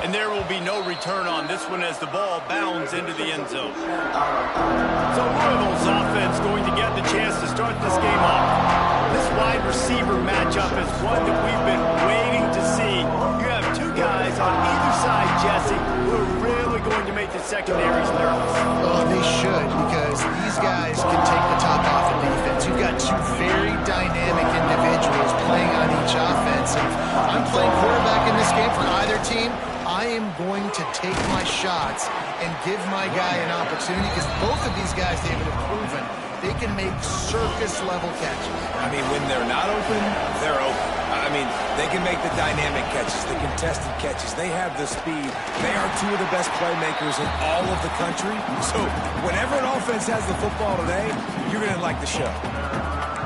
And there will be no return on this one as the ball bounds into the end zone. So Louisville's offense going to get the chance to start this game off. This wide receiver matchup is one that we've been waiting to see. You have two guys on either side, Jesse, who are really going to make the secondaries nervous. Oh, they should, because these guys can take the top off of defense. You've got two very dynamic individuals playing on each offense. And I'm playing quarterback in this game for either team. I am going to take my shots and give my guy an opportunity because both of these guys, David, have proven they can make circus-level catches. I mean, when they're not open, they're open. I mean, they can make the dynamic catches, the contested catches. They have the speed. They are two of the best playmakers in all of the country. So whenever an offense has the football today, you're going to like the show.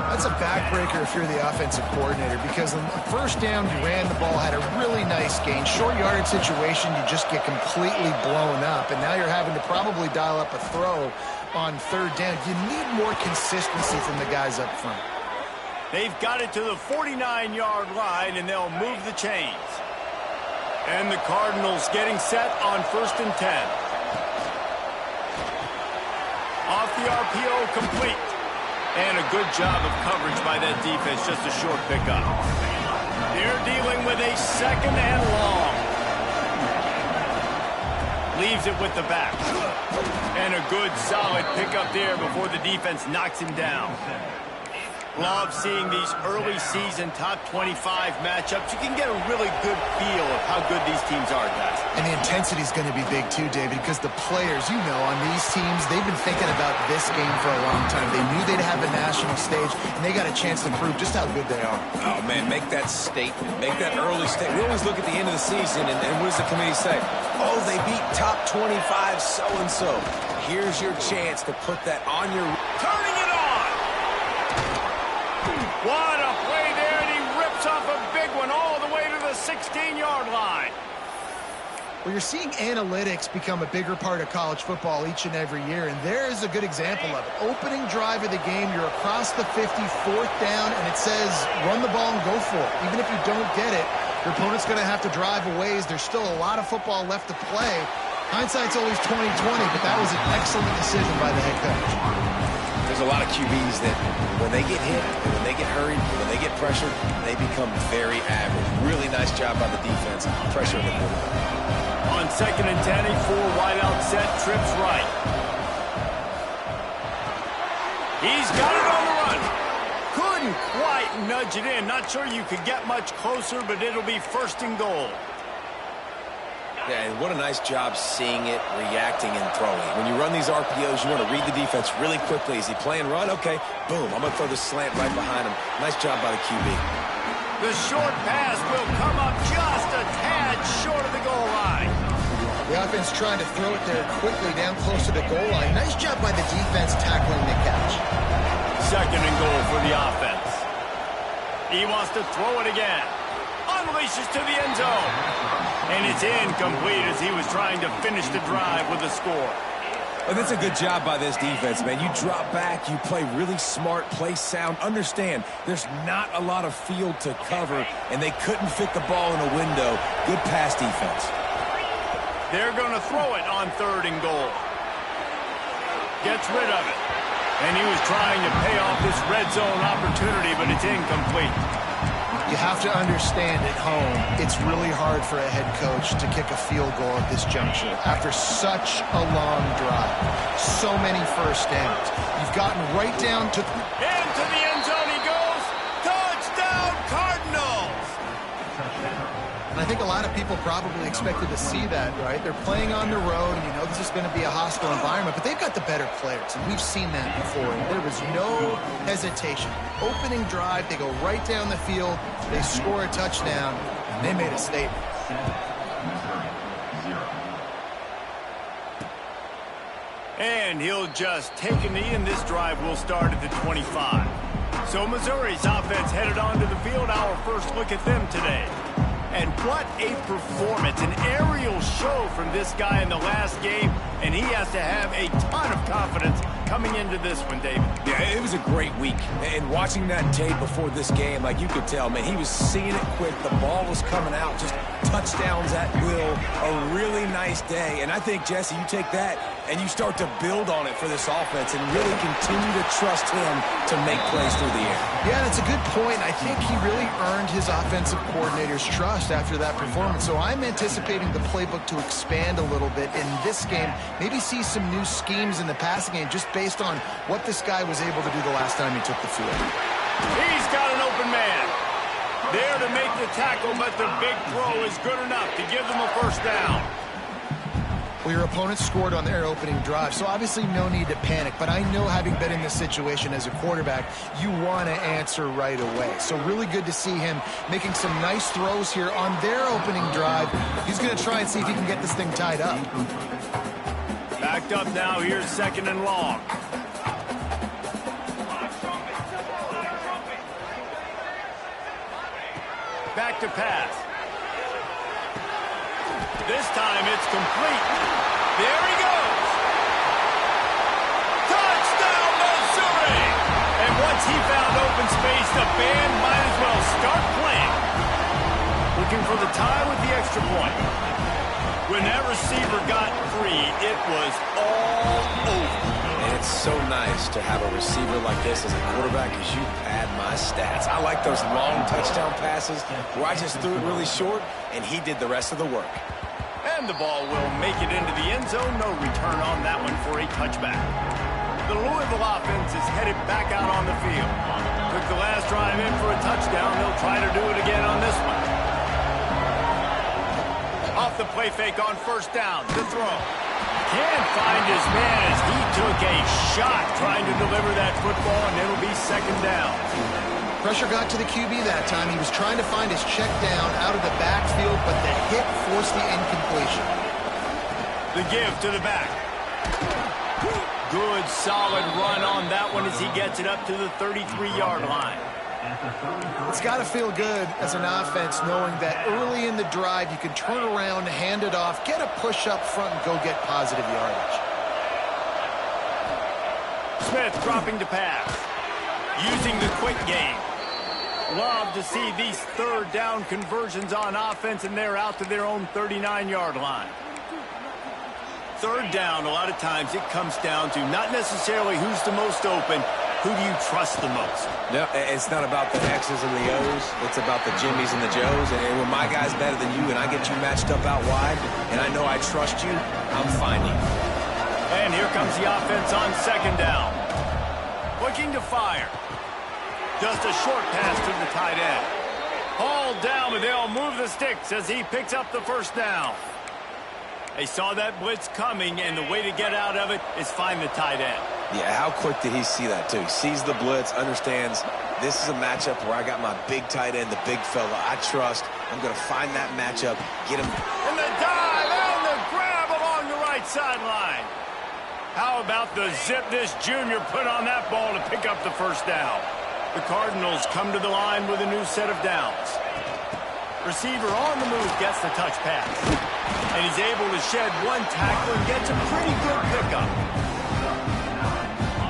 That's a backbreaker if you're the offensive coordinator, because on the first down, you ran the ball, had a really nice gain. Short yardage situation, you just get completely blown up, and now you're having to probably dial up a throw on third down. You need more consistency from the guys up front. They've got it to the 49-yard line, and they'll move the chains. And the Cardinals getting set on 1st and 10. Off the RPO, complete. And a good job of coverage by that defense, just a short pickup. They're dealing with a 2nd and long. Leaves it with the back. And a good, solid pickup there before the defense knocks him down. Love seeing these early season top 25 matchups. You can get a really good feel of how good these teams are, guys. And the intensity is going to be big too, David, because the players, you know, on these teams, they've been thinking about this game for a long time. They knew they'd have a national stage, and they got a chance to prove just how good they are. Oh, man, make that statement. Make that early statement. We always look at the end of the season, and what does the committee say? Oh, they beat top 25 so-and-so. Here's your chance to put that on your... Turning it on! What a play there, and he rips off a big one all the way to the 16-yard line. Well, you're seeing analytics become a bigger part of college football each and every year, and there is a good example of it. Opening drive of the game, you're across the 50, 4th down, and it says run the ball and go for it. Even if you don't get it, your opponent's going to have to drive a ways. There's still a lot of football left to play. Hindsight's always 20/20, but that was an excellent decision by the head coach. There's a lot of QBs that when they get hit, when they get hurried, when they get pressured, they become very average. Really nice job by the defense, pressuring the quarterback. On 2nd and 10, a 4-wideout set, trips right. He's got it on the run. Couldn't quite nudge it in. Not sure you could get much closer, but it'll be 1st and goal. Yeah, and what a nice job seeing it, reacting, and throwing. When you run these RPOs, you want to read the defense really quickly. Is he playing run? Okay, boom, I'm going to throw the slant right behind him. Nice job by the QB. The short pass will come up just a tad short of the goal line. The offense trying to throw it there quickly down close to the goal line. Nice job by the defense tackling the catch. 2nd and goal for the offense. He wants to throw it again. Unleashes to the end zone. And it's incomplete as he was trying to finish the drive with a score. Well, that's a good job by this defense, man. You drop back, you play really smart, play sound. Understand, there's not a lot of field to cover, and they couldn't fit the ball in a window. Good pass defense. They're going to throw it on 3rd and goal. Gets rid of it. And he was trying to pay off this red zone opportunity, but it's incomplete. You have to understand at home, it's really hard for a head coach to kick a field goal at this juncture after such a long drive. So many first downs. You've gotten right down to... Into the end zone he goes. Touchdown, Cardinals! And I think a lot of people probably expected to see that, right? They're playing on the road, and you know this is going to be a hostile environment, but they've got the better players, and we've seen that before. There was no hesitation. Opening drive, they go right down the field, they score a touchdown, and they made a statement. And he'll just take a knee, and this drive will start at the 25. So Missouri's offense headed onto the field. Our first look at them today. And what a performance, an aerial show from this guy in the last game, and he has to have a ton of confidence coming into this one, David? Yeah, it was a great week. And watching that tape before this game, like you could tell, man, he was seeing it quick. The ball was coming out, just touchdowns at will. A really nice day. And I think, Jesse, you take that and you start to build on it for this offense and really continue to trust him to make plays through the air. Yeah, that's a good point. I think he really earned his offensive coordinator's trust after that performance. So I'm anticipating the playbook to expand a little bit in this game. Maybe see some new schemes in the passing game just based on what this guy was able to do the last time he took the field. He's got an open man. There to make the tackle, but the big throw is good enough to give them a first down. Well, your opponent scored on their opening drive, so obviously no need to panic. But I know, having been in this situation as a quarterback, you want to answer right away. So really good to see him making some nice throws here on their opening drive. He's going to try and see if he can get this thing tied up. Backed up now. Here's 2nd and long. Back to pass. This time it's complete. There he goes. Touchdown, Missouri! And once he found open space, the band might as well start playing. Looking for the tie with the extra point. When that receiver got free, it was all over. And it's so nice to have a receiver like this as a quarterback because you pad my stats. I like those long touchdown passes where I just threw it really short and he did the rest of the work. And the ball will make it into the end zone. No return on that one for a touchback. The Louisville offense is headed back out on the field. Took the last drive in for a touchdown. They'll try to do it again on this one. Off the play fake on first down. The throw. Can't find his man as he took a shot trying to deliver that football, and it'll be 2nd down. Pressure got to the QB that time. He was trying to find his check down out of the backfield, but the hit forced the incompletion. The give to the back. Good, solid run on that one as he gets it up to the 33-yard line. It's got to feel good as an offense knowing that early in the drive you can turn around, hand it off, get a push up front, and go get positive yardage. Smith dropping to pass. Using the quick game. Love to see these 3rd down conversions on offense, and they're out to their own 39-yard line. 3rd down, a lot of times it comes down to not necessarily who's the most open, who do you trust the most? No, it's not about the X's and the O's. It's about the Jimmies and the Joes. And when my guy's better than you and I get you matched up out wide and I know I trust you, I'm finding you. And here comes the offense on 2nd down. Looking to fire. Just a short pass to the tight end. Hauled down, but they'll move the sticks as he picks up the first down. They saw that blitz coming, and the way to get out of it is find the tight end. Yeah, how quick did he see that, too? He sees the blitz, understands this is a matchup where I got my big tight end, the big fella I trust. I'm going to find that matchup, get him. And the dive and the grab along the right sideline. How about the zip this junior put on that ball to pick up the first down? The Cardinals come to the line with a new set of downs. Receiver on the move gets the touch pass. And he's able to shed one tackle and gets a pretty good pickup.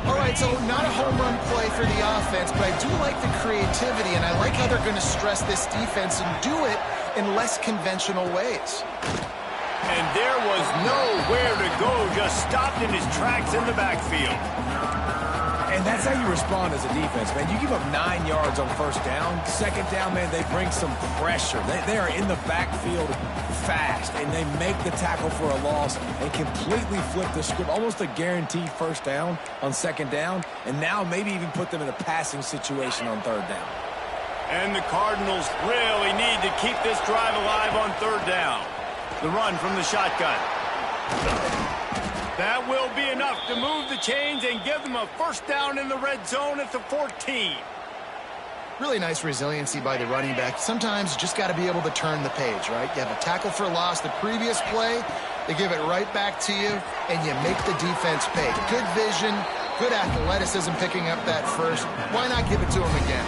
All right, so not a home run play for the offense, but I do like the creativity, and I like how they're going to stress this defense and do it in less conventional ways. And there was nowhere to go, just stopped in his tracks in the backfield. And that's how you respond as a defense, man. You give up 9 yards on first down. 2nd down, man, they bring some pressure. They are in the backfield fast, and they make the tackle for a loss and completely flip the script. Almost a guaranteed first down on 2nd down, and now maybe even put them in a passing situation on 3rd down. And the Cardinals really need to keep this drive alive on 3rd down. The run from the shotgun. That will be enough to move the chains and give them a first down in the red zone at the 14. Really nice resiliency by the running back. Sometimes you just got to be able to turn the page, right? You have a tackle for loss the previous play, they give it right back to you, and you make the defense pay. Good vision, good athleticism picking up that first. Why not give it to him again?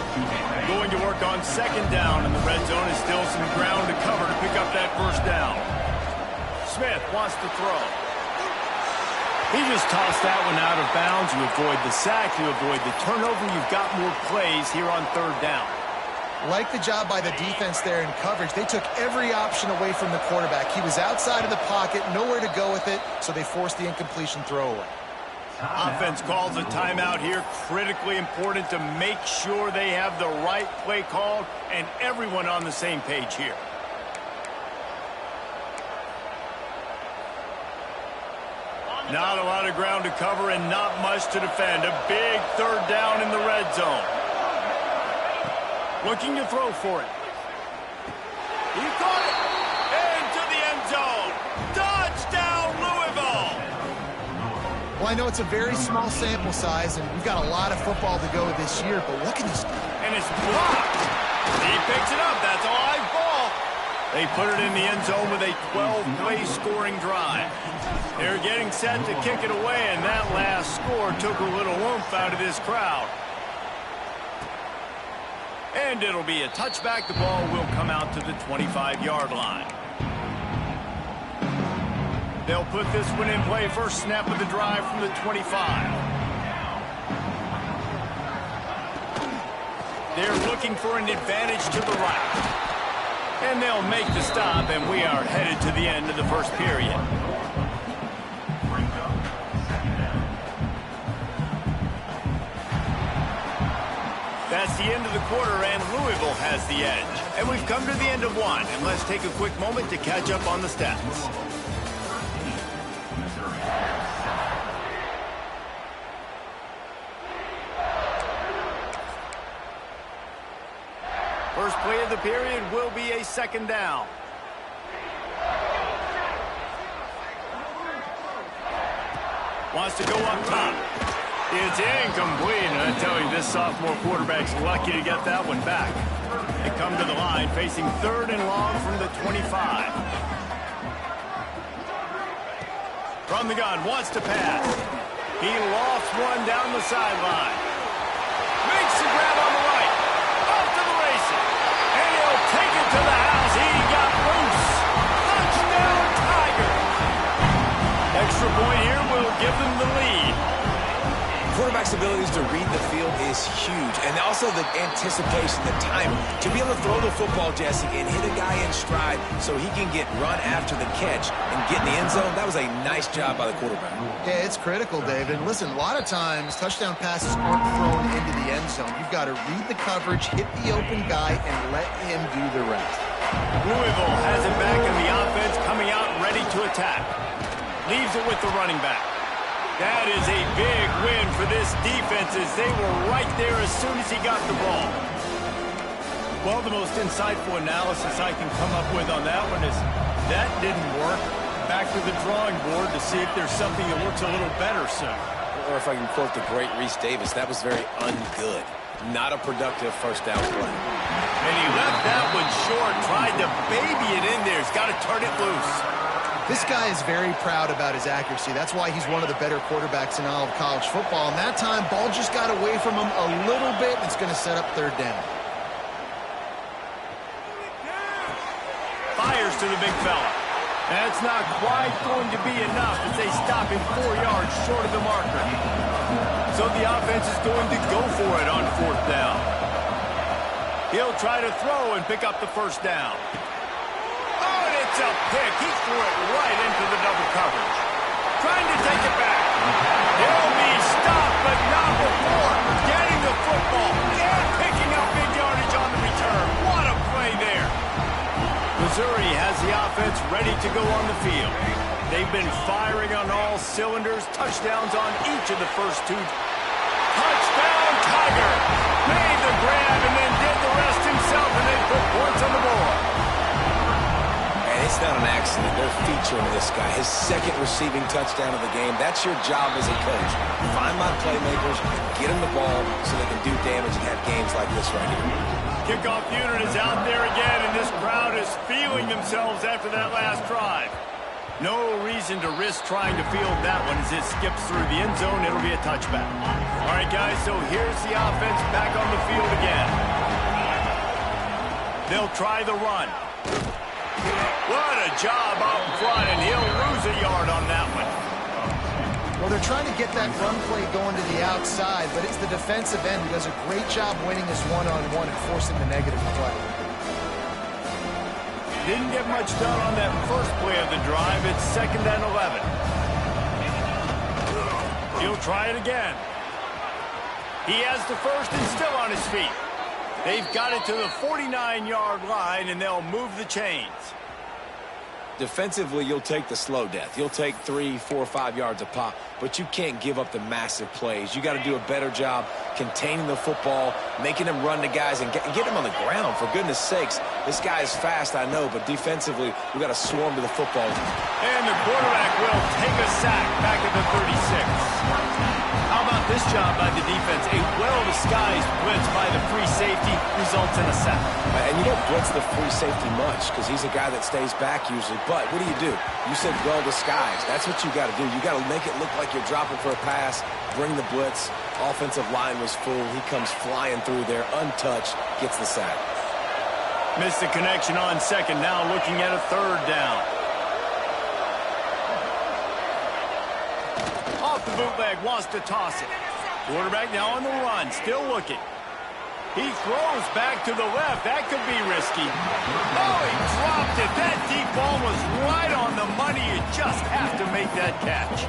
Going to work on 2nd down in the red zone is still some ground to cover to pick up that first down. Smith wants to throw. He just tossed that one out of bounds. You avoid the sack, you avoid the turnover. You've got more plays here on third down. Like the job by the defense there in coverage. They took every option away from the quarterback. He was outside of the pocket, nowhere to go with it, so they forced the incompletion throwaway. Offense calls a timeout here. Critically important to make sure they have the right play called and everyone on the same page here. Not a lot of ground to cover and not much to defend. A big third down in the red zone. Looking to throw for it. He caught it. Into the end zone. Touchdown, Louisville. Well, I know it's a very small sample size, and we've got a lot of football to go this year, but look at this. And it's blocked. He picks it up. That's a live ball. They put it in the end zone with a 12-play scoring drive. They're getting set to kick it away, and that last score took a little oomph out of this crowd. And it'll be a touchback. The ball will come out to the 25-yard line. They'll put this one in play. First snap of the drive from the 25. They're looking for an advantage to the right. And they'll make the stop, and we are headed to the end of the first period. That's the end of the quarter, and Louisville has the edge. And we've come to the end of one, and let's take a quick moment to catch up on the stats. First play of the period will be a second down. Wants to go up top. It's incomplete, and I tell you, this sophomore quarterback's lucky to get that one back. They come to the line, facing third and long from the 25. From the gun, wants to pass. He lofts one down the sideline. Makes the grab on the right. Off to the races. And he'll take it to the house. He got loose. Touchdown, Tigers. Extra point here will give them the lead. Quarterback's abilities to read the field is huge. And also the anticipation, the timing. To be able to throw the football, Jesse, and hit a guy in stride so he can get run after the catch and get in the end zone, that was a nice job by the quarterback. Yeah, it's critical, David. And listen, a lot of times touchdown passes aren't thrown into the end zone. You've got to read the coverage, hit the open guy, and let him do the rest. Louisville has it back in the offense, coming out ready to attack. Leaves it with the running back. That is a big win for this defense as they were right there as soon as he got the ball. Well, the most insightful analysis I can come up with on that one is that didn't work. Back to the drawing board to see if there's something that looks a little better soon. Or if I can quote the great Reese Davis, that was very ungood. Not a productive first down play. And he left that one short, tried to baby it in there. He's got to turn it loose. This guy is very proud about his accuracy. That's why he's one of the better quarterbacks in all of college football. And that time, ball just got away from him a little bit, and it's going to set up third down. Fires to the big fella. That's not quite going to be enough as they stop him 4 yards short of the marker. So the offense is going to go for it on fourth down. He'll try to throw and pick up the first down. Oh, and it's a pick. He threw it right into the double coverage. Trying to take it back. He'll be stopped, but not before getting the football and picking up big yardage on the return. What a play there. Missouri has the offense ready to go on the field. They've been firing on all cylinders. Touchdowns on each of the first two. Touchdown, Tiger. Made the grab and then did the rest himself, and they put points on the board. And it's not an accident. They're featuring this guy. His second receiving touchdown of the game. That's your job as a coach. Find my playmakers, get them the ball so they can do damage and have games like this right here. Kickoff unit is out there again, and this crowd is feeling themselves after that last drive. No reason to risk trying to field that one as it skips through the end zone. It'll be a touchback. All right, guys, so here's the offense back on the field again. They'll try the run. What a job out front, and he'll lose a yard on that one. Well, Well, they're trying to get that run play going to the outside, but it's the defensive end who does a great job winning his one-on-one and forcing the negative play. Didn't get much done on that first play of the drive. It's 2nd and 11. He'll try it again. He has the first and still on his feet. They've got it to the 49-yard line, and they'll move the chains. Defensively, you'll take the slow death. You'll take 3, 4, 5 yards a pop, but you can't give up the massive plays. You got to do a better job containing the football, making them run to guys, and get them on the ground, for goodness sakes. This guy is fast, I know, but defensively, we got to swarm to the football. And the quarterback will take a sack back at the 36. How about this job by the defense? A well-disguised blitz by the free safety results in a sack. And you don't blitz the free safety much because he's a guy that stays back usually. But what do? You said well-disguised. That's what you got to do. You got to make it look like you're dropping for a pass, bring the blitz. Offensive line was full. He comes flying through there, untouched, gets the sack. Missed the connection on 2nd, now looking at a 3rd down. Off the bootleg, wants to toss it. Quarterback now on the run, still looking. He throws back to the left. That could be risky. Oh, he dropped it. That deep ball was right on the money. You just have to make that catch.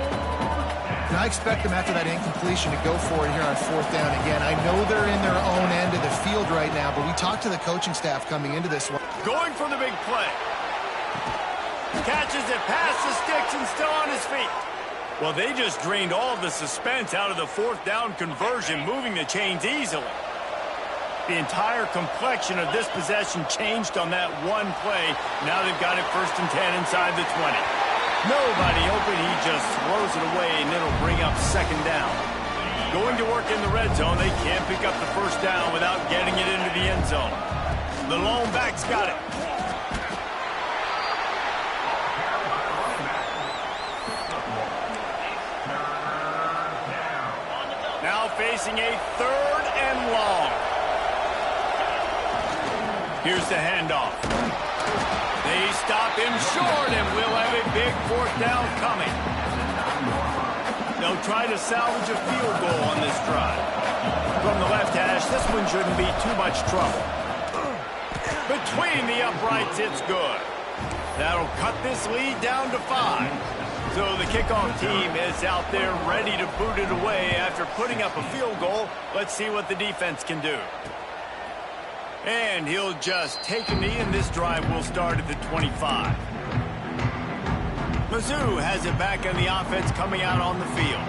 And I expect them after that incompletion to go for it here on 4th down again. I know they're in their own end of the field right now, but we talked to the coaching staff coming into this one. Going for the big play. Catches it past the sticks and still on his feet. Well, they just drained all the suspense out of the 4th down conversion, moving the chains easily. The entire complexion of this possession changed on that one play. Now they've got it 1st and 10 inside the 20. Nobody open. He just throws it away, and it'll bring up 2nd down. Going to work in the red zone. They can't pick up the 1st down without getting it into the end zone. The lone back's got it. Now facing a 3rd and long. Here's the handoff. They stop him short, and we'll have a big 4th down coming. They'll try to salvage a field goal on this drive. From the left hash, this one shouldn't be too much trouble. Between the uprights, it's good. That'll cut this lead down to 5. So the kickoff team is out there ready to boot it away after putting up a field goal. Let's see what the defense can do. And he'll just take a knee, and this drive will start at the 25. Mizzou has it back on the offense coming out on the field.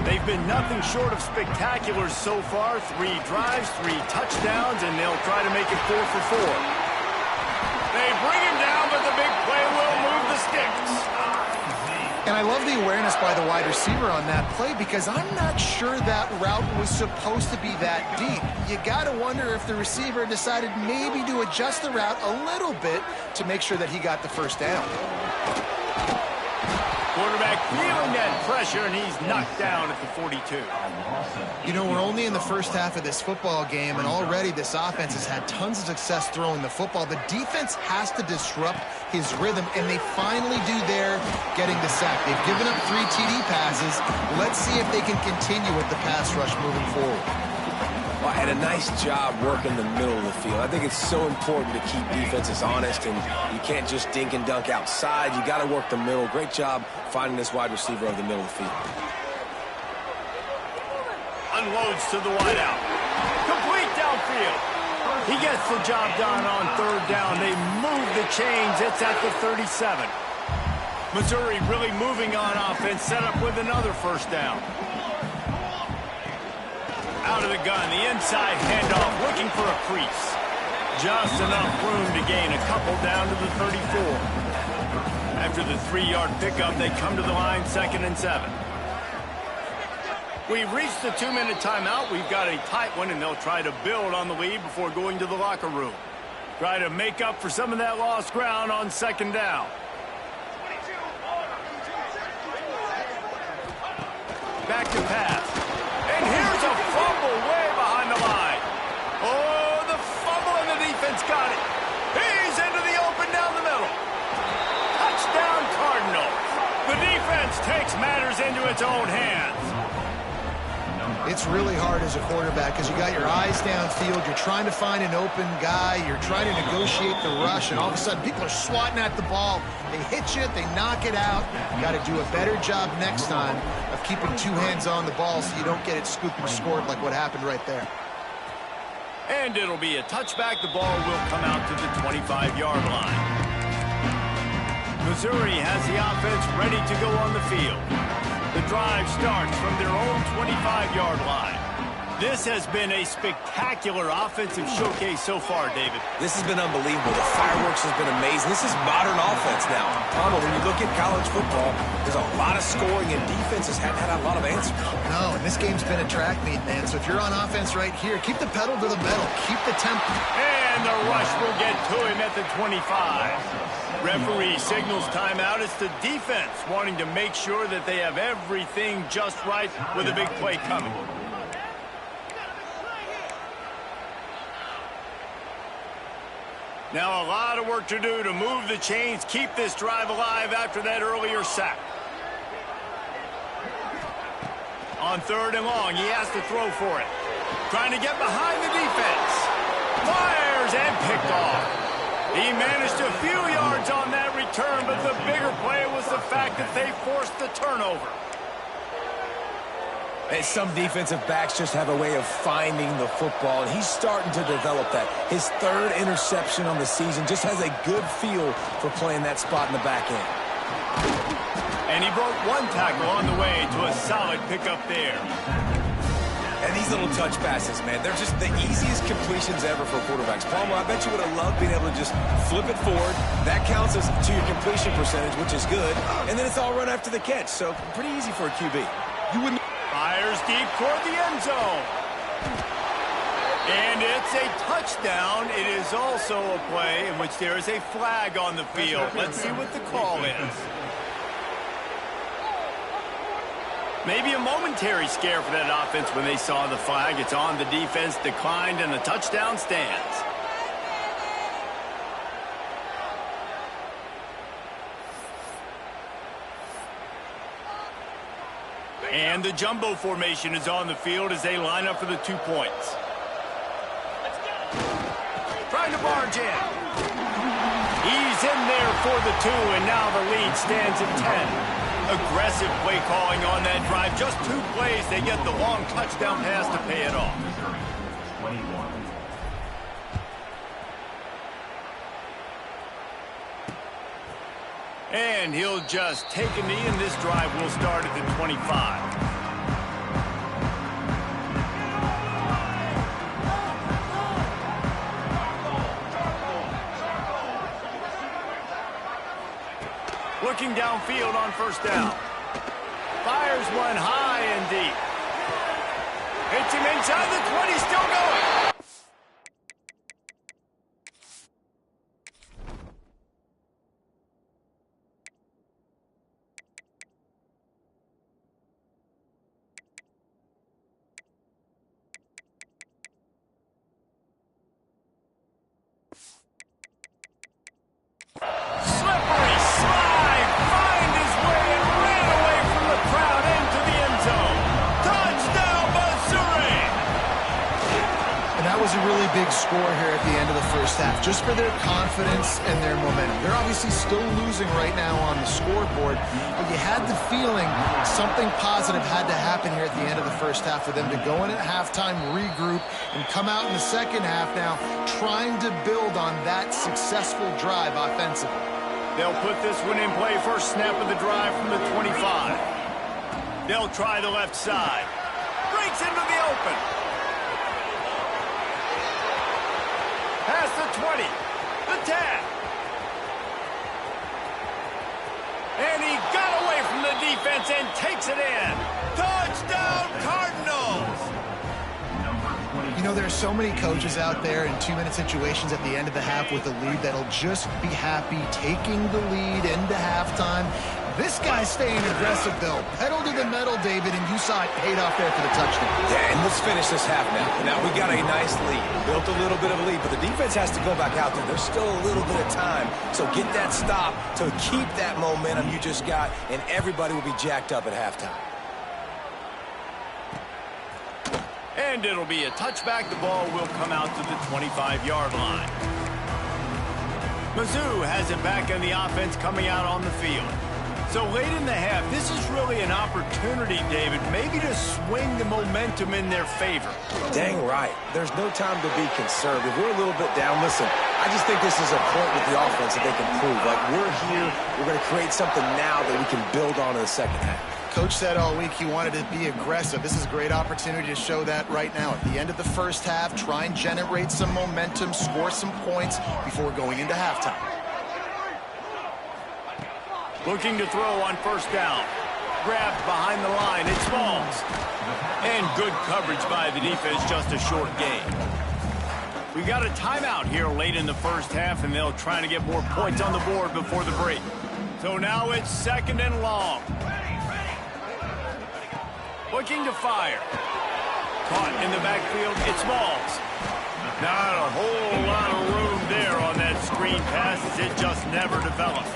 They've been nothing short of spectacular so far. 3 drives, 3 touchdowns, and they'll try to make it 4 for 4. They bring him down, but the big play will move the sticks. And I love the awareness by the wide receiver on that play because I'm not sure that route was supposed to be that deep. You got to wonder if the receiver decided maybe to adjust the route a little bit to make sure that he got the 1st down. Quarterback feeling that pressure, and he's knocked down at the 42. You know, we're only in the first half of this football game, and already this offense has had tons of success throwing the football. The defense has to disrupt his rhythm, and they finally do there, getting the sack. They've given up 3 TD passes. Let's see if they can continue with the pass rush moving forward. Well, and a nice job working the middle of the field. I think it's so important to keep defenses honest, and you can't just dink and dunk outside. You got to work the middle. Great job finding this wide receiver over the middle of the field. Unloads to the wideout. Complete downfield. He gets the job done on 3rd down. They move the chains. It's at the 37. Missouri really moving on offense, set up with another 1st down. Out of the gun, the inside handoff, looking for a crease. Just enough room to gain a couple down to the 34. After the 3-yard pickup, they come to the line 2nd and 7. We've reached the 2-minute timeout. We've got a tight one, and they'll try to build on the lead before going to the locker room. Try to make up for some of that lost ground on 2nd down. Back to pass. And here's a fumble way behind the line. Oh, the fumble, and the defense got it. He's into the open down the middle. Touchdown, Cardinals. The defense takes matters into its own hands. It's really hard as a quarterback because you got your eyes downfield. You're trying to find an open guy. You're trying to negotiate the rush, and all of a sudden people are swatting at the ball. They hit you. They knock it out. You got to do a better job next time of keeping two hands on the ball so you don't get it scooped and scored like what happened right there. And it'll be a touchback. The ball will come out to the 25-yard line. Missouri has the offense ready to go on the field. The drive starts from their own 25-yard line. This has been a spectacular offensive showcase so far, David. This has been unbelievable. The fireworks has been amazing. This is modern offense now. Arnold, when you look at college football, there's a lot of scoring, and defenses haven't had a lot of answers. No, and this game's been a track meet, man. So if you're on offense right here, keep the pedal to the metal. Keep the tempo. And the rush will get to him at the 25. Referee signals timeout. It's the defense wanting to make sure that they have everything just right with a big play coming. Now a lot of work to do to move the chains, keep this drive alive after that earlier sack. On 3rd and long, he has to throw for it. Trying to get behind the defense. Fires and picked off. He managed a few yards on that return, but the bigger play was the fact that they forced the turnover. And some defensive backs just have a way of finding the football, and he's starting to develop that. His 3rd interception on the season just has a good feel for playing that spot in the back end. And he broke one tackle on the way to a solid pickup there. And these little touch passes, man, they're just the easiest completions ever for quarterbacks. Palmer, I bet you would have loved being able to just flip it forward. That counts as to your completion percentage, which is good. And then it's all run after the catch, so pretty easy for a QB. You wouldn't... Fires deep toward the end zone. And it's a touchdown. It is also a play in which there is a flag on the field. Let's see what the call is. Maybe a momentary scare for that offense when they saw the flag. It's on, the defense declined, and the touchdown stands. And the jumbo formation is on the field as they line up for the 2 points. Trying to barge in. He's in there for the 2, and now the lead stands at 10. Aggressive play calling on that drive. Just 2 plays, they get the long touchdown pass to pay it off. And he'll just take a knee, and this drive will start at the 25. Looking downfield on 1st down. Fires one high and deep. Hits him inside the 20, still going. Big score here at the end of the 1st half, just for their confidence and their momentum. They're obviously still losing right now on the scoreboard, but you had the feeling something positive had to happen here at the end of the 1st half for them to go in at halftime, regroup, and come out in the 2nd half now trying to build on that successful drive offensively. They'll put this one in play. First snap of the drive from the 25. They'll try the left side. Breaks into the open. Past the 20, the 10. And he got away from the defense and takes it in. Touchdown, Cardinals! You know, there are so many coaches out there in 2-minute situations at the end of the half with a lead that'll just be happy taking the lead into halftime, This guy's staying aggressive, though. Pedal to the metal, David, and you saw it paid off there for the touchdown. Yeah, and let's finish this half now. Now, we got a nice lead. Built a little bit of a lead, but the defense has to go back out there. There's still a little bit of time. So get that stop to keep that momentum you just got, and everybody will be jacked up at halftime. And it'll be a touchback. The ball will come out to the 25-yard line. Mizzou has it back in the offense coming out on the field. So late in the half, this is really an opportunity, David, maybe to swing the momentum in their favor. Dang right. There's no time to be conservative. We're a little bit down. Listen, I just think this is a point with the offense that they can prove. Like, we're here, we're going to create something now that we can build on in the second half. Coach said all week he wanted to be aggressive. This is a great opportunity to show that right now. At the end of the first half, try and generate some momentum, score some points before going into halftime. Looking to throw on first down. Grabbed behind the line. It's Smalls. And good coverage by the defense, just a short gain. We got a timeout here late in the first half, and they'll try to get more points on the board before the break. So now it's 2nd and long. Looking to fire. Caught in the backfield, it's Smalls. Not a whole lot of room there on that screen pass, as it just never developed.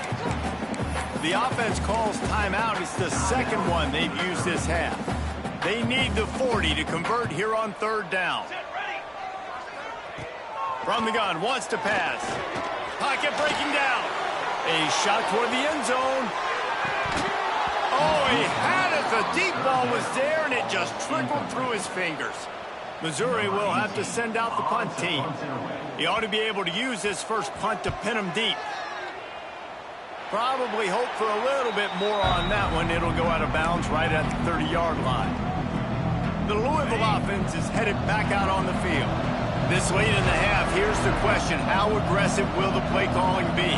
The offense calls timeout. It's the second one they've used this half. They need the 40 to convert here on 3rd down. From the gun, wants to pass. Pocket breaking down. A shot toward the end zone. Oh, he had it. The deep ball was there, and it just trickled through his fingers. Missouri will have to send out the punt team. He ought to be able to use this first punt to pin him deep. Probably hope for a little bit more on that one. It'll go out of bounds right at the 30-yard line. The Louisville offense is headed back out on the field. This late in the half, here's the question. How aggressive will the play calling be?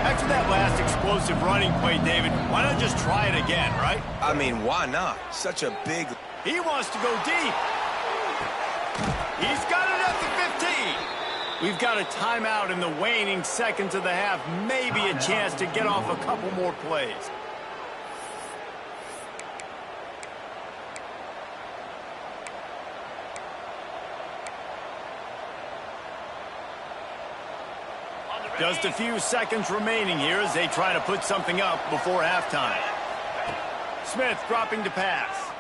After that last explosive running play, David, why not just try it again, right? I mean, why not? Such a big... He wants to go deep. He's got it at the 15. We've got a timeout in the waning seconds of the half. Maybe a chance to get off a couple more plays. Just a few seconds remaining here as they try to put something up before halftime. Smith dropping to pass.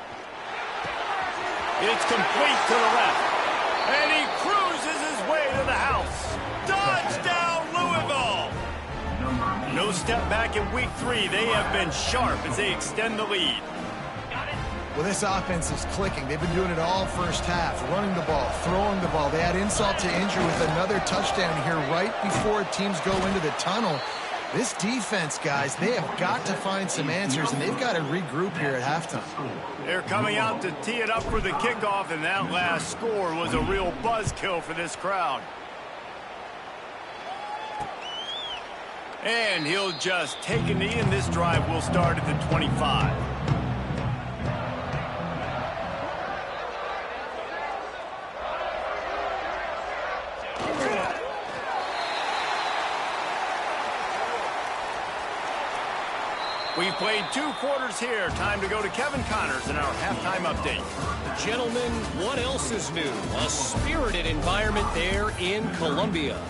It's complete to the left. And he cruises his way to the house. Touchdown, Louisville! No step back in week 3. They have been sharp as they extend the lead. Well, this offense is clicking. They've been doing it all first half, running the ball, throwing the ball. They had insult to injury with another touchdown here right before teams go into the tunnel. This defense, guys, they have got to find some answers, and they've got to regroup here at halftime. They're coming out to tee it up for the kickoff, and that last score was a real buzzkill for this crowd. And he'll just take a knee, and this drive will start at the 25. We've played 2 quarters here. Time to go to Kevin Connors in our halftime update. Gentlemen, what else is new? A spirited environment there in Columbia.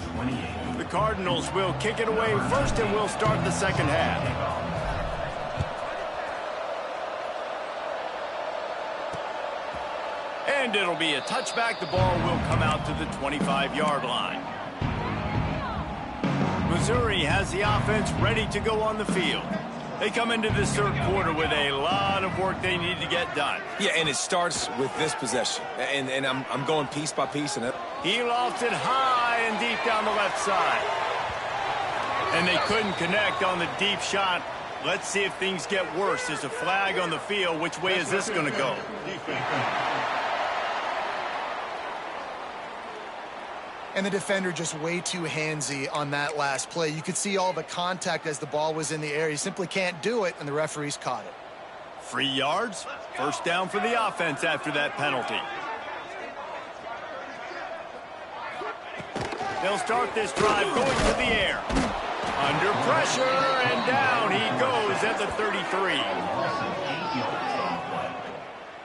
The Cardinals will kick it away first, and we'll start the second half. And it'll be a touchback. The ball will come out to the 25-yard line. Missouri has the offense ready to go on the field. They come into this 3rd quarter with a lot of work they need to get done. Yeah, and it starts with this possession. And I'm going piece by piece. And he lofted high and deep down the left side. And they couldn't connect on the deep shot. Let's see if things get worse. There's a flag on the field. Which way is this going to go? And the defender just way too handsy on that last play. You could see all the contact as the ball was in the air. He simply can't do it, and the referees caught it. 3 yards. First down for the offense after that penalty. They'll start this drive going to the air. Under pressure, and down he goes at the 33.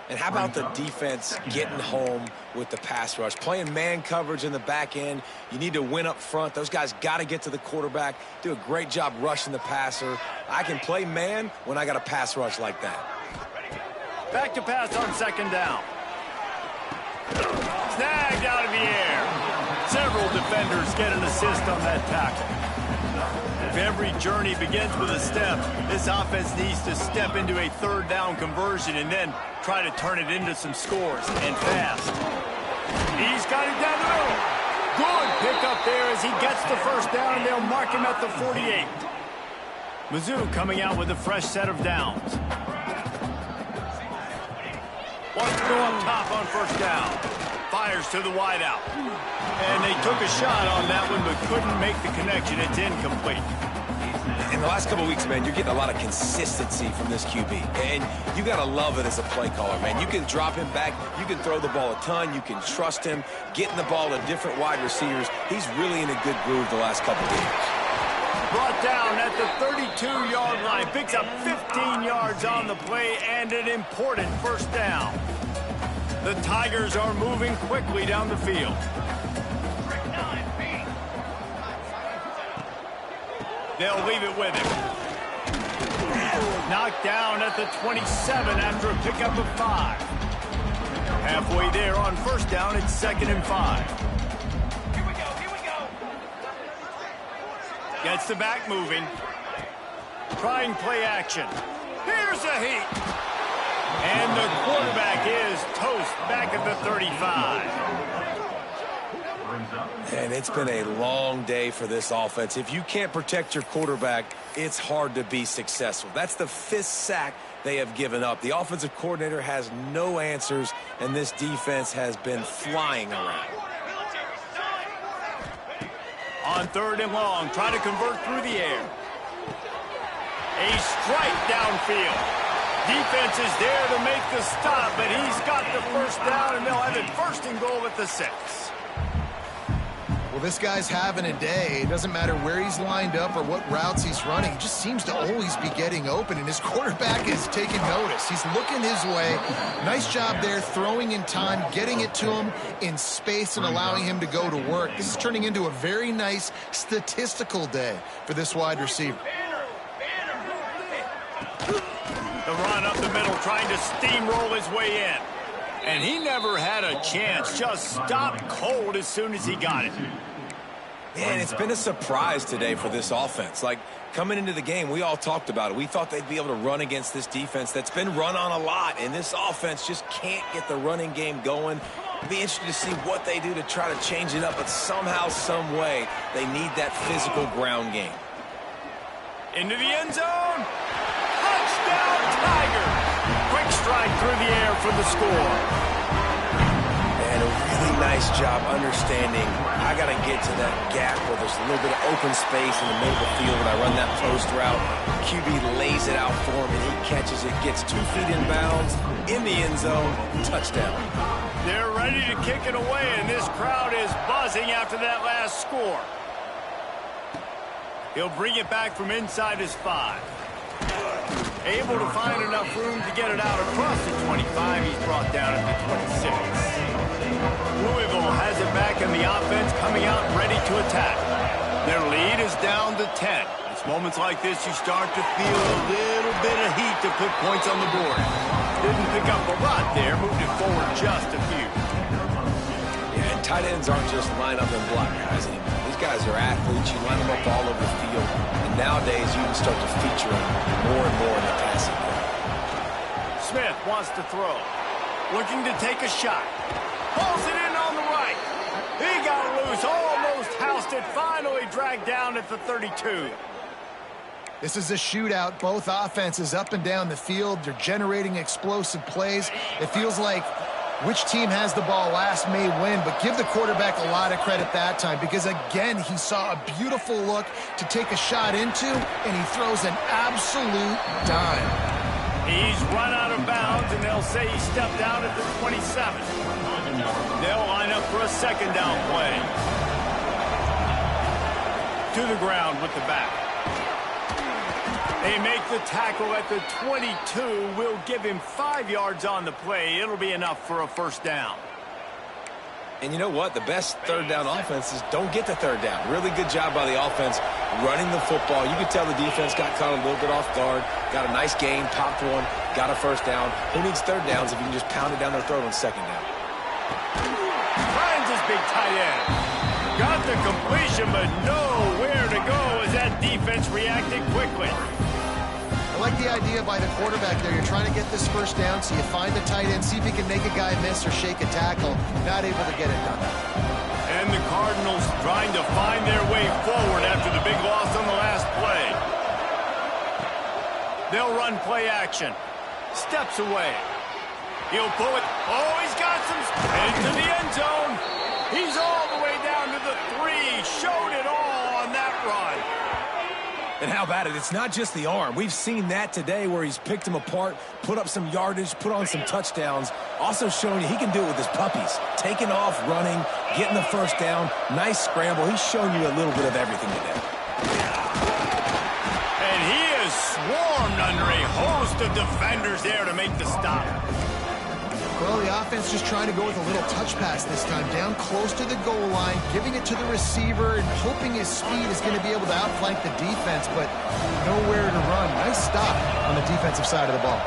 And how about the defense getting home with the pass rush? Playing man coverage in the back end. You need to win up front. Those guys got to get to the quarterback, do a great job rushing the passer. I can play man when I got a pass rush like that. Back to pass on second down. Snagged out of the air. Several defenders get an assist on that tackle. If every journey begins with a step, this offense needs to step into a third down conversion and then try to turn it into some scores, and fast. He's got it down the middle. Good pickup there as he gets the first down, and they'll mark him at the 48. Mizzou coming out with a fresh set of downs. Wants to go up top on first down. Fires to the wideout. And they took a shot on that one, but couldn't make the connection. It's incomplete. In the last couple of weeks, man, you're getting a lot of consistency from this QB. And you got to love it as a play caller, man. You can drop him back. You can throw the ball a ton. You can trust him. Getting the ball to different wide receivers. He's really in a good groove the last couple of games. Brought down at the 32-yard line. Picks up 15 yards on the play and an important first down. The Tigers are moving quickly down the field. They'll leave it with him. Knocked down at the 27 after a pickup of 5. Halfway there on first down, it's 2nd and 5. Here we go. Gets the back moving. Trying play action. Here's a heat. And the quarterback is toast back at the 35. And it's been a long day for this offense. If you can't protect your quarterback, it's hard to be successful. That's the 5th sack they have given up. The offensive coordinator has no answers, and this defense has been flying around. On 3rd and long, try to convert through the air. A strike downfield. Defense is there to make the stop, but he's got the first down, and they'll have it 1st and goal at the 6. Well, this guy's having a day. It doesn't matter where he's lined up or what routes he's running. He just seems to always be getting open, and his quarterback is taking notice. He's looking his way. Nice job there, throwing in time, getting it to him in space and allowing him to go to work. This is turning into a very nice statistical day for this wide receiver. The run up the middle, trying to steamroll his way in. And he never had a chance, just stopped cold as soon as he got it. Man, it's been a surprise today for this offense. Like, coming into the game, we all talked about it. We thought they'd be able to run against this defense that's been run on a lot, and this offense just can't get the running game going. It'll be interesting to see what they do to try to change it up, but somehow, some way, they need that physical ground game. Into the end zone. Touchdown, Tiger. Quick strike through the air for the score. And a really nice job understanding I got to get to that gap where there's a little bit of open space in the middle of the field when I run that post route. QB lays it out for him, and he catches it, gets 2 feet in bounds, in the end zone, touchdown. They're ready to kick it away, and this crowd is buzzing after that last score. He'll bring it back from inside his 5. Able to find enough room to get it out across the 25. He's brought down at the 26. Louisville has it back in the offense, coming out ready to attack. Their lead is down to 10. It's moments like this you start to feel a little bit of heat to put points on the board. Didn't pick up a lot there, moved it forward just a few. Yeah, and tight ends aren't just line up and block guys anymore. These guys are athletes. You line them up all over the field. And nowadays, you can start to feature them more and more in the passing game. Smith wants to throw. Looking to take a shot. Pulls it in on the right. He got loose. Almost housed it. Finally dragged down at the 32. This is a shootout. Both offenses up and down the field. They're generating explosive plays. It feels like which team has the ball last may win, but give the quarterback a lot of credit that time because, again, he saw a beautiful look to take a shot into, and he throws an absolute dime. He's run out of bounds, and they'll say he stepped out at the 27. They'll line up for a 2nd down play. To the ground with the back. They make the tackle at the 22. Will give him 5 yards on the play. It'll be enough for a first down. And you know what? The best third down offenses don't get the third down. Really good job by the offense running the football. You could tell the defense got caught a little bit off guard, got a nice gain, popped one, got a first down. Who needs third downs if you can just pound it down their throat on second down? Finds his big tight end. Got the completion, but nowhere to go as that defense reacted quickly. I like the idea by the quarterback there. You're trying to get this first down, so you find the tight end, see if he can make a guy miss or shake a tackle. Not able to get it done. And the Cardinals trying to find their way forward after the big loss on the last play. They'll run play action. Steps away. He'll pull it. Oh, he's got some. Into the end zone. He's all the way down to the 3. Showed it all on that run. And how about it? It's not just the arm. We've seen that today where he's picked them apart, put up some yardage, put on some touchdowns. Also showing you he can do it with his puppies. Taking off, running, getting the first down. Nice scramble. He's shown you a little bit of everything today. And he is swarmed under a host of defenders there to make the stop. Well, the offense just trying to go with a little touch pass this time, down close to the goal line, giving it to the receiver and hoping his speed is going to be able to outflank the defense, but nowhere to run. Nice stop on the defensive side of the ball.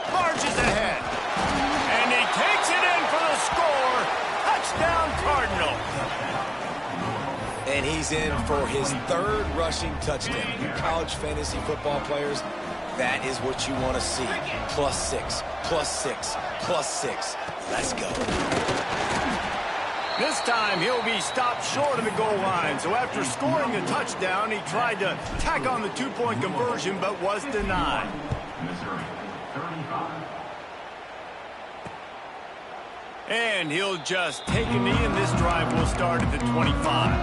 Marches ahead. And he takes it in for the score. Touchdown, Cardinal. And he's in for his 3rd rushing touchdown. You college fantasy football players, that is what you want to see. +6, +6, +6. Let's go. This time he'll be stopped short of the goal line. So after scoring a touchdown, he tried to tack on the 2-point conversion but was denied. And he'll just take a knee, and this drive will start at the 25.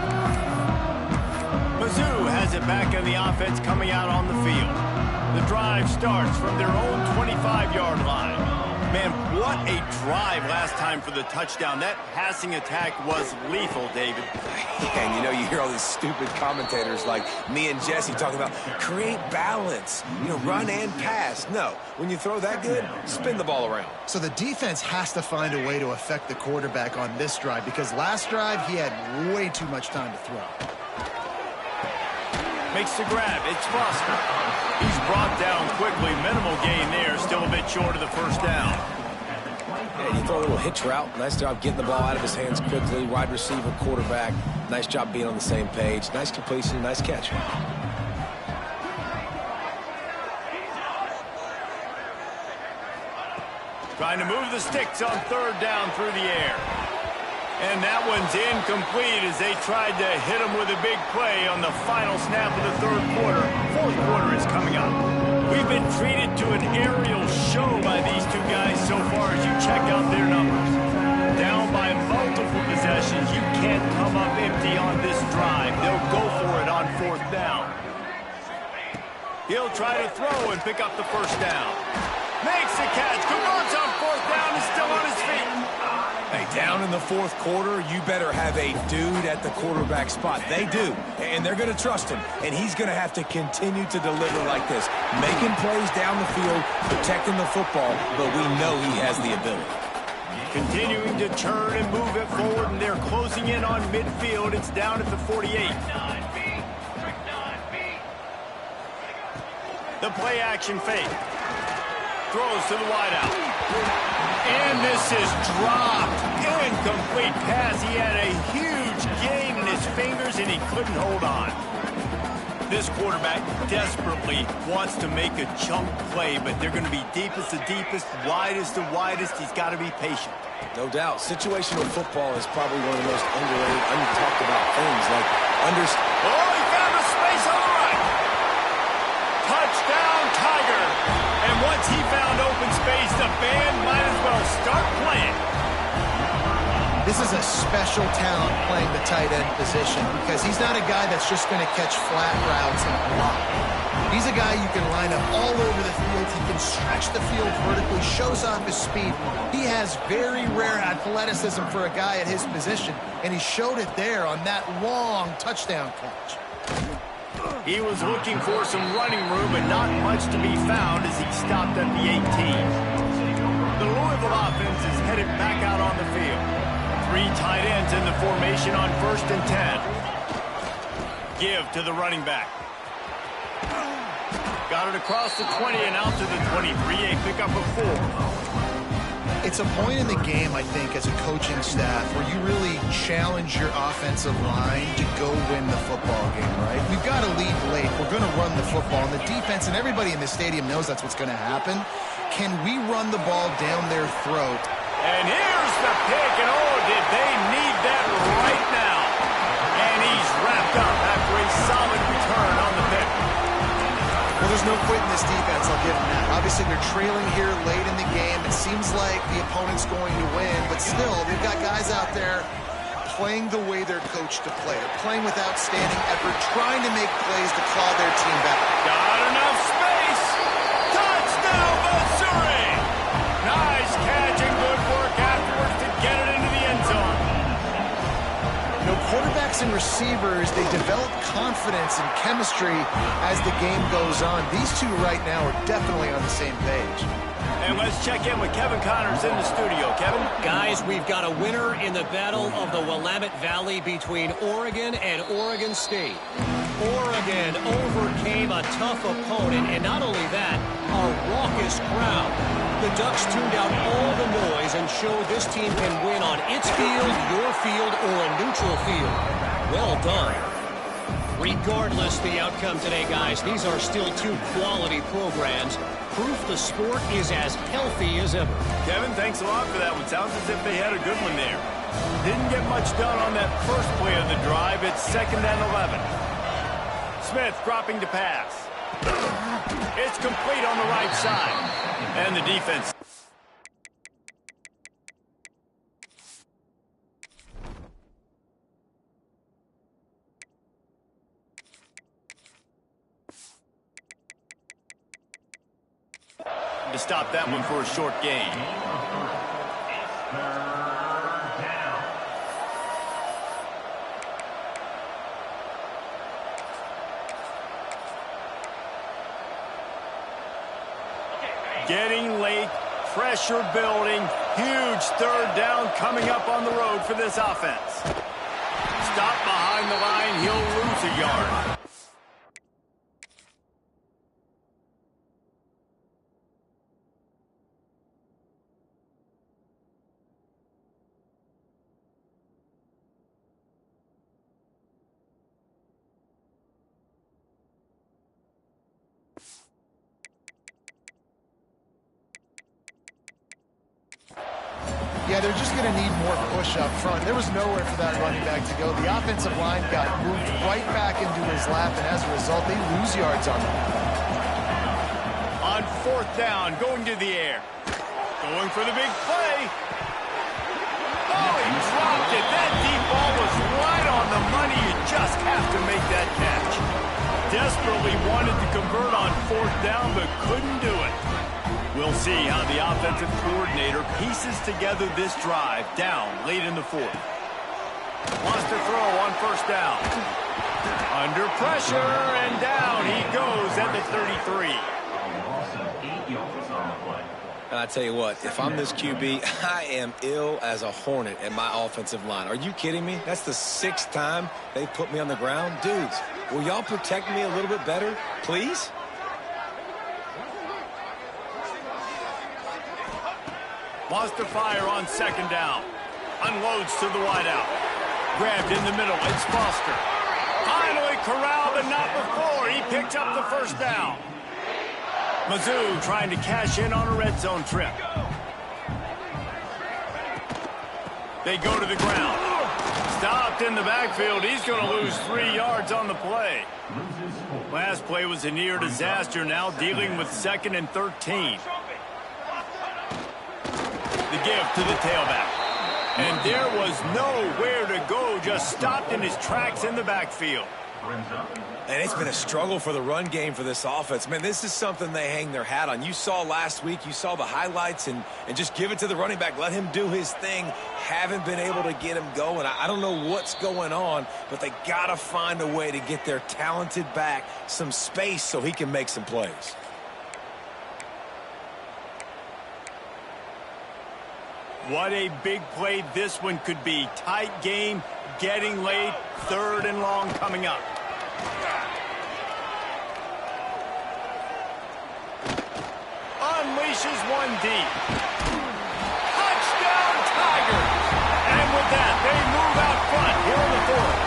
Mizzou has it back on the offense coming out on the field. The drive starts from their own 25-yard line. Man, what a drive last time for the touchdown. That passing attack was lethal, David. And you know, you hear all these stupid commentators like me and Jesse talking about create balance, you know, run and pass. No, when you throw that good, spin the ball around. So the defense has to find a way to affect the quarterback on this drive because last drive he had way too much time to throw. Makes the grab. It's Foster. He's brought down quickly. Minimal gain there. Still a bit short of the first down. Yeah, you throw a little hitch route. Nice job getting the ball out of his hands quickly. Wide receiver, quarterback. Nice job being on the same page. Nice completion, nice catch. Trying to move the sticks on 3rd down through the air. And that one's incomplete as they tried to hit him with a big play on the final snap of the 3rd quarter. 4th quarter is coming up. We've been treated to an aerial show by these two guys so far as you check out their numbers. Down by multiple possessions, you can't come up empty on this drive. They'll go for it on 4th down. He'll try to throw and pick up the first down. Makes the catch. Converts on 4th down. Is still on his feet. Hey, down in the 4th quarter, you better have a dude at the quarterback spot. They do, and they're going to trust him, and he's going to have to continue to deliver like this, making plays down the field, protecting the football, but we know he has the ability. Continuing to turn and move it forward, and they're closing in on midfield. It's down at the 48. The play action fake. Throws to the wideout. And this is dropped. Incomplete pass. He had a huge gain in his fingers, and he couldn't hold on. This quarterback desperately wants to make a chunk play, but they're going to be deepest to deepest, widest to widest. He's got to be patient. No doubt. Situational football is probably one of the most underrated, untalked about things. Like Oh, he found a space on the right. Touchdown, Tiger. And once he found open space, the band might as well start playing. This is a special talent playing the tight end position because he's not a guy that's just going to catch flat routes and block. He's a guy you can line up all over the field. He can stretch the field vertically, shows off his speed. He has very rare athleticism for a guy at his position, and he showed it there on that long touchdown catch. He was looking for some running room, but not much to be found as he stopped at the 18. The Louisville offense is headed back out on the field. 3 tight ends in the formation on 1st and 10. Give to the running back. Got it across the 20 and out to the 23. A pickup of 4. It's a point in the game, I think, as a coaching staff where you really challenge your offensive line to go win the football game, right? We've got to lead late. We're going to run the football. And the defense and everybody in the stadium knows that's what's going to happen. Can we run the ball down their throat? And here's the pick, and oh, did they need that right now. And he's wrapped up after a solid return on the pick. Well, there's no quit in this defense, I'll give them that. Obviously, they're trailing here late in the game. It seems like the opponent's going to win, but still, they've got guys out there playing the way they're coached to play. They're playing with outstanding effort, trying to make plays to claw their team back. Got enough space. Touchdown, Missouri. Nice catch and good work afterwards to get it into the end zone. You know, quarterbacks and receivers, they develop confidence and chemistry as the game goes on. These two right now are definitely on the same page. And let's check in with Kevin Connors in the studio. Kevin? Guys, we've got a winner in the battle of the Willamette Valley between Oregon and Oregon State. Oregon overcame a tough opponent, and not only that, a raucous crowd. The Ducks tuned out all the noise and showed this team can win on its field, your field, or a neutral field. Well done. Regardless the outcome today, guys, these are still 2 quality programs. Proof the sport is as healthy as ever. Kevin, thanks a lot for that one. Sounds as if they had a good one there. Didn't get much done on that first play of the drive. It's 2nd and 11. Smith dropping to pass. It's complete on the right side. And the defense. To stop that one for a short gain. Getting late, pressure building, huge 3rd down coming up on the road for this offense. Stop behind the line, he'll lose a yard. Yeah, they're just going to need more push up front. There was nowhere for that running back to go. The offensive line got moved right back into his lap, and as a result, they lose yards on him. On 4th down, going to the air. Going for the big play. Oh, he dropped it. That deep ball was right on the money. You just have to make that catch. Desperately wanted to convert on 4th down, but couldn't do it. We'll see how the offensive coordinator pieces together this drive down late in the 4th. Wants to throw on 1st down. Under pressure, and down he goes at the 33. And I tell you what, if I'm this QB, I am ill as a hornet at my offensive line. Are you kidding me? That's the 6th time they put me on the ground. Dudes, will y'all protect me a little bit better, please? Wants to fire on 2nd down. Unloads to the wideout. Grabbed in the middle. It's Foster. Finally corralled, but not before. He picked up the 1st down. Mizzou trying to cash in on a red zone trip. They go to the ground. Stopped in the backfield. He's going to lose 3 yards on the play. Last play was a near disaster. Now dealing with 2nd and 13. The give to the tailback. And there was nowhere to go, just stopped in his tracks in the backfield. And it's been a struggle for the run game for this offense. Man, this is something they hang their hat on. You saw last week, you saw the highlights, and just give it to the running back. Let him do his thing. Haven't been able to get him going. I don't know what's going on, but they got to find a way to get their talented back some space so he can make some plays. What a big play this one could be. Tight game, getting late, 3rd and long coming up. Unleashes one deep. Touchdown, Tigers! And with that, they move out front here in the 4th.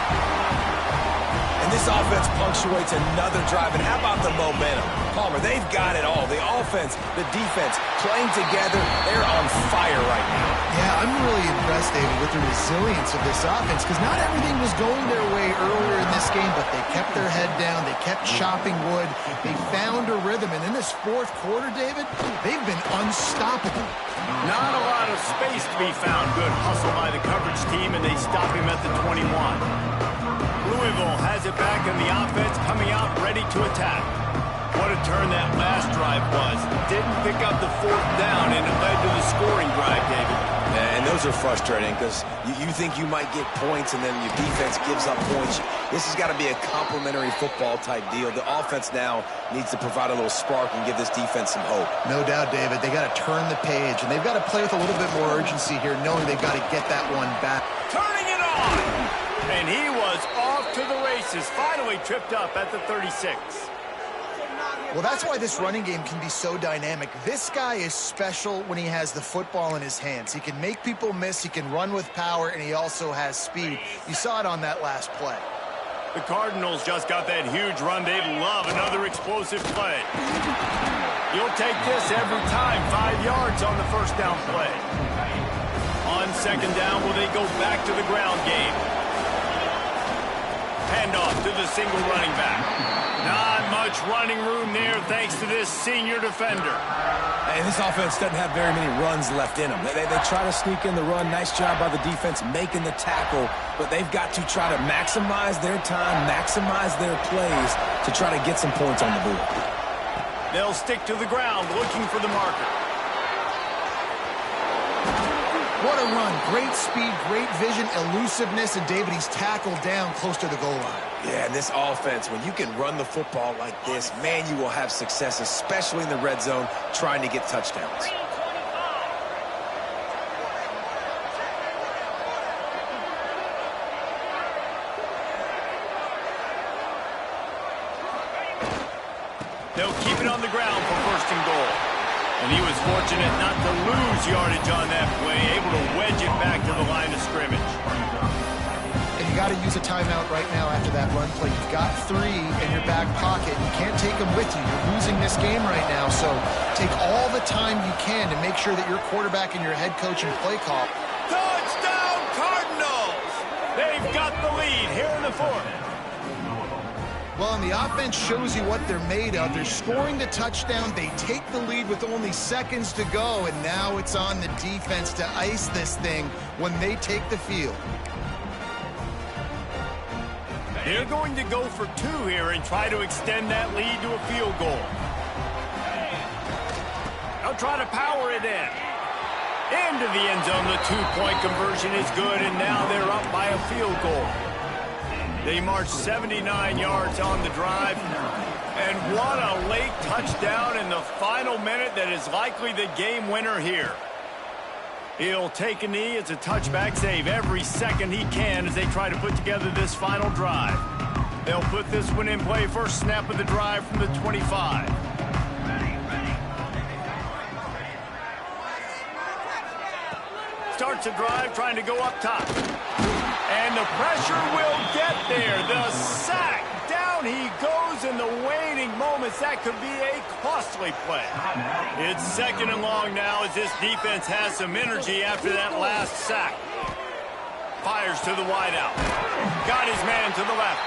And this offense punctuates another drive. And how about the momentum? Palmer, they've got it all. The offense, the defense, playing together. They're on fire right now. Yeah, I'm really impressed, David, with the resilience of this offense because not everything was going their way earlier in this game, but they kept their head down. They kept chopping wood. They found a rhythm. And in this 4th quarter, David, they've been unstoppable. Not a lot of space to be found. Good hustle by the coverage team, and they stop him at the 21. Louisville has it back in the offense, coming out ready to attack. What a turn that last drive was. Didn't pick up the 4th down, and it led to the scoring drive, David. Yeah, and those are frustrating because you think you might get points, and then your defense gives up points. This has got to be a complementary football type deal. The offense now needs to provide a little spark and give this defense some hope. No doubt, David. They got to turn the page, and they've got to play with a little bit more urgency here, knowing they've got to get that one back. Turning it on! And he was off to the races, finally tripped up at the 36. Well, that's why this running game can be so dynamic. This guy is special when he has the football in his hands. He can make people miss, he can run with power, and he also has speed. You saw it on that last play. The Cardinals just got that huge run. They love another explosive play. You'll take this every time. 5 yards on the 1st down play. On 2nd down, will they go back to the ground game? Handoff to the single running back. Not much running room there thanks to this senior defender. And this offense doesn't have very many runs left in them. They try to sneak in the run. Nice job by the defense making the tackle. But they've got to try to maximize their time, maximize their plays to try to get some points on the board. They'll stick to the ground looking for the marker. What a run. Great speed, great vision, elusiveness, and David, he's tackled down close to the goal line. Yeah, and this offense, when you can run the football like this, man, you will have success, especially in the red zone, trying to get touchdowns. They'll keep it on the ground for 1st and goal. And he was fortunate not to lose yardage on that play, able to wedge it back to the line of scrimmage. And you got to use a timeout right now after that run play. You've got 3 in your back pocket. You can't take them with you. You're losing this game right now, so take all the time you can to make sure that your quarterback and your head coach and play call. Touchdown, Cardinals! They've got the lead here in the 4th. Well, and the offense shows you what they're made of. They're scoring the touchdown. They take the lead with only seconds to go, and now it's on the defense to ice this thing when they take the field. They're going to go for 2 here and try to extend that lead to a field goal. They'll try to power it in. Into the end zone, the 2-point conversion is good, and now they're up by a field goal. They march 79 yards on the drive. And what a late touchdown in the final minute that is likely the game winner here. He'll take a knee. It's a touchback save every second he can as they try to put together this final drive. They'll put this one in play. First snap of the drive from the 25. Starts a drive trying to go up top. And the pressure will get there. The sack. Down he goes in the waning moments. That could be a costly play. It's 2nd and long now as this defense has some energy after that last sack. Fires to the wideout. Got his man to the left.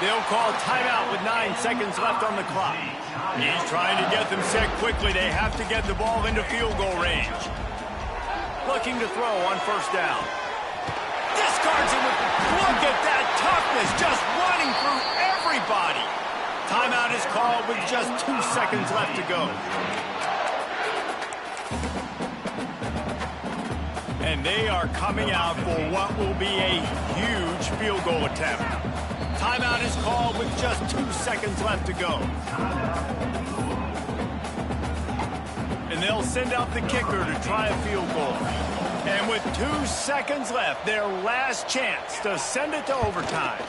They'll call timeout with 9 seconds left on the clock. He's trying to get them set quickly. They have to get the ball into field goal range. Looking to throw on 1st down. Discards him with, look at that toughness, just running through everybody. Timeout is called with just 2 seconds left to go. And they are coming out for what will be a huge field goal attempt. Timeout is called with just 2 seconds left to go. And they'll send out the kicker to try a field goal. And with 2 seconds left, their last chance to send it to overtime.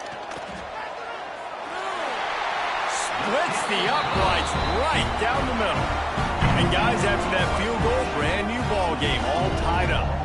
Splits the uprights right down the middle. And guys, after that field goal, brand new ball game, all tied up.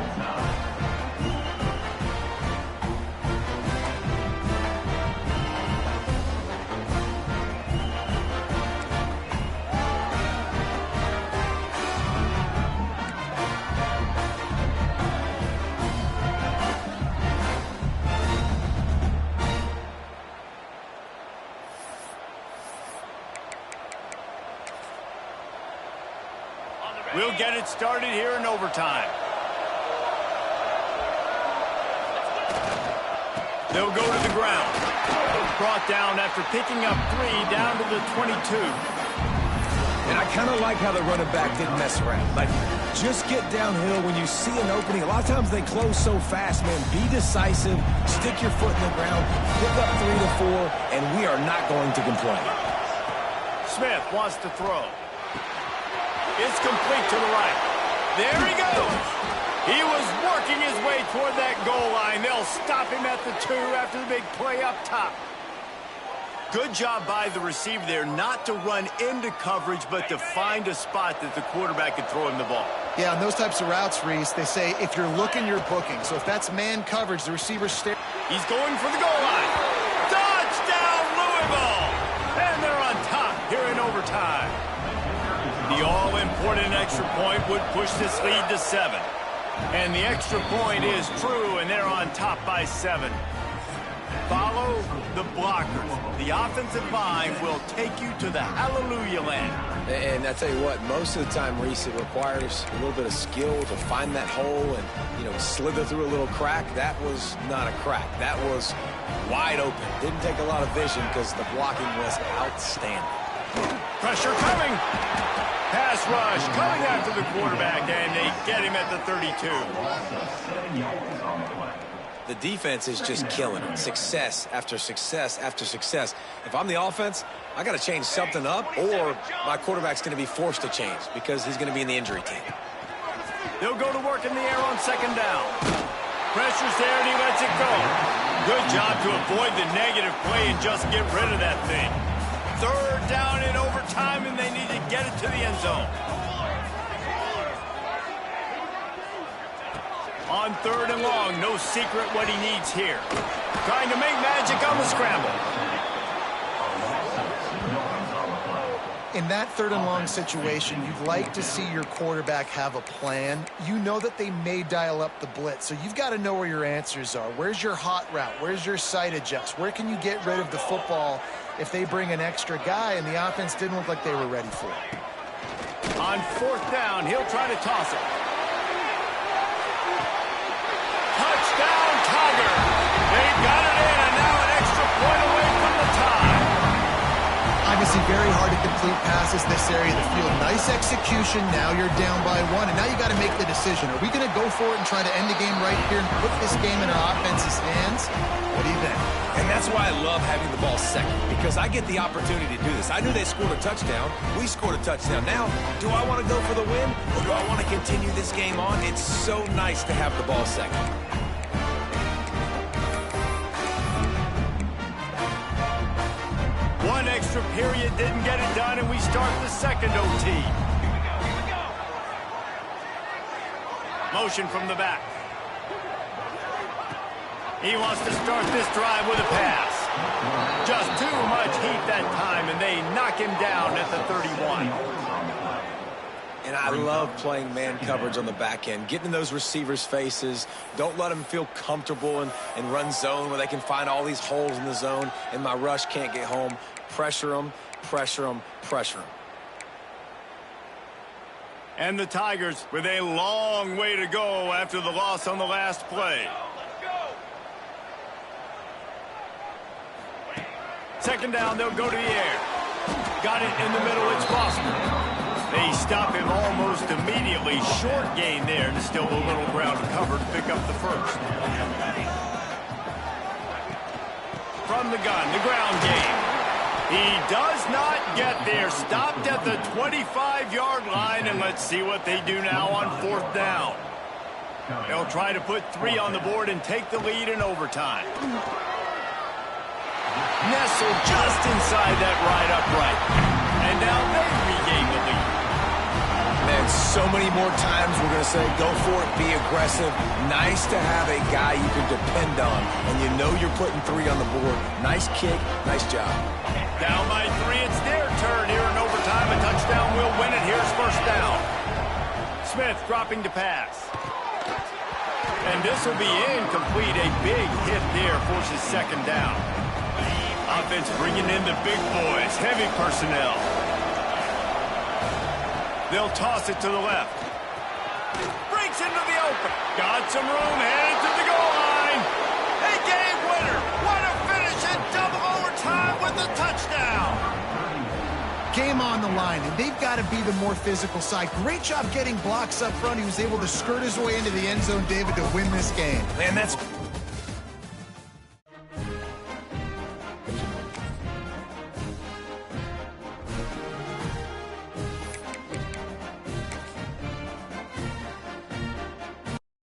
We'll get it started here in overtime. They'll go to the ground. Brought down after picking up 3 down to the 22. And I kind of like how the running back didn't mess around. Like, just get downhill when you see an opening. A lot of times they close so fast, man. Be decisive, stick your foot in the ground, pick up 3 to 4, and we are not going to complain. Smith wants to throw. It's complete to the right. There he goes. He was working his way toward that goal line. They'll stop him at the 2 after the big play up top. Good job by the receiver there not to run into coverage, but to find a spot that the quarterback could throw him the ball. Yeah, on those types of routes, Reese, they say if you're looking, you're booking. So if that's man coverage, the receiver's He's going for the goal line. Touchdown, Louisville! And they're on top here in overtime. The all-important extra point would push this lead to 7. And the extra point is true, and they're on top by 7. Follow the blockers. The offensive line will take you to the hallelujah land. And I tell you what, most of the time, Reese, it requires a little bit of skill to find that hole and, slither through a little crack. That was not a crack. That was wide open. Didn't take a lot of vision because the blocking was outstanding. Pressure coming. Pass rush coming after the quarterback, and they get him at the 32. The defense is just killing it. Success after success after success. If I'm the offense, I got to change something up, or my quarterback's going to be forced to change because he's going to be in the injury team. They'll go to work in the air on 2nd down. Pressure's there, and he lets it go. Good job to avoid the negative play and just get rid of that thing. 3rd down in overtime, and they need to get it to the end zone. On 3rd and long, no secret what he needs here. Trying to make magic on the scramble. In that 3rd and long situation, you'd like to see your quarterback have a plan. You know that they may dial up the blitz, so you've got to know where your answers are. Where's your hot route? Where's your sight adjust? Where can you get rid of the football if they bring an extra guy and the offense didn't look like they were ready for it? On 4th down, he'll try to toss it. Touchdown, Tiger! They've got it in, and now an extra point away from the tie. Obviously very hard to complete passes this area of the field. Nice execution. Now you're down by 1, and now you got to make the decision. Are we going to go for it and try to end the game right here and put this game in our offense's hands? What do you think? And that's why I love having the ball second, because I get the opportunity to do this. I knew they scored a touchdown. We scored a touchdown. Now, do I want to go for the win, or do I want to continue this game on? It's so nice to have the ball second. One extra period didn't get it done, and we start the 2nd OT. Here we go. Motion from the back. He wants to start this drive with a pass. Just too much heat that time, and they knock him down at the 31. And I love playing man coverage on the back end, getting in those receivers' faces. Don't let them feel comfortable and run zone where they can find all these holes in the zone, and my rush can't get home. Pressure them, pressure them, pressure them. And the Tigers with a long way to go after the loss on the last play. Second down, they'll go to the air. Got it in the middle, it's Foster. They stop him almost immediately. Short gain there, and still a little ground covered to pick up the first. From the gun, the ground game. He does not get there. Stopped at the 25-yard line, and let's see what they do now on fourth down. They'll try to put 3 on the board and take the lead in overtime. Nestled just inside that right upright. And now they regain the lead. Man, so many more times we're going to say, go for it, be aggressive. Nice to have a guy you can depend on, and you know you're putting 3 on the board. Nice kick, nice job. Down by 3, it's their turn here in overtime. A touchdown will win it. Here's first down. Smith dropping to pass. And this will be incomplete. A big hit there forces second down. Offense bringing in the big boys, heavy personnel. They'll toss it to the left. Breaks into the open. Got some room, headed to the goal line. A game winner. What a finish in double overtime with the touchdown. Game on the line, and they've got to be the more physical side. Great job getting blocks up front. He was able to skirt his way into the end zone, David, to win this game. Man, that's